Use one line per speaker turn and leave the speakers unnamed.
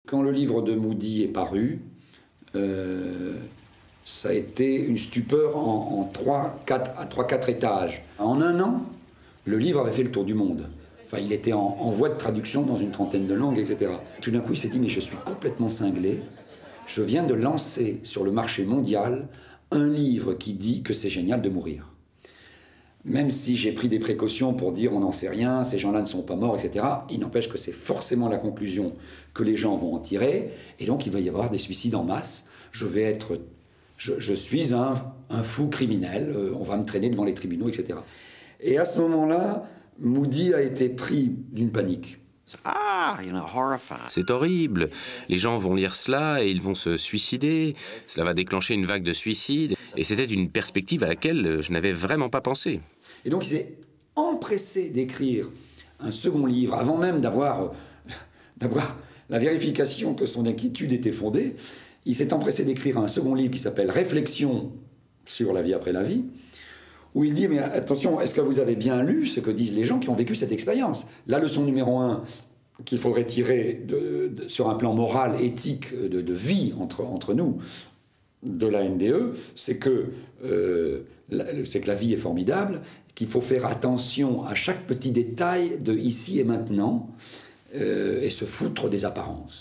Quand le livre de Moody est paru, ça a été une stupeur en 3-4 étages. En un an, le livre avait fait le tour du monde. Enfin, il était en voie de traduction dans une trentaine de langues, etc. Tout d'un coup, il s'est dit, mais je suis complètement cinglé. Je viens de lancer sur le marché mondial un livre qui dit que c'est génial de mourir. Même si j'ai pris des précautions pour dire on n'en sait rien, ces gens-là ne sont pas morts, etc., il n'empêche que c'est forcément la conclusion que les gens vont en tirer, et donc il va y avoir des suicides en masse. Je suis un fou criminel, on va me traîner devant les tribunaux, etc. Et à ce moment-là, Moody a été pris d'une panique.
C'est horrible. Les gens vont lire cela et ils vont se suicider. Cela va déclencher une vague de suicides. Et c'était une perspective à laquelle je n'avais vraiment pas pensé.
Et donc il s'est empressé d'écrire un second livre, avant même d'avoir la vérification que son inquiétude était fondée. Il s'est empressé d'écrire un second livre qui s'appelle « Réflexions sur la vie après la vie », où il dit, mais attention, est-ce que vous avez bien lu ce que disent les gens qui ont vécu cette expérience? La leçon numéro 1 qu'il faudrait tirer sur un plan moral, éthique, de vie entre nous, de la NDE, c'est que la vie est formidable, qu'il faut faire attention à chaque petit détail de ici et maintenant, et se foutre des apparences.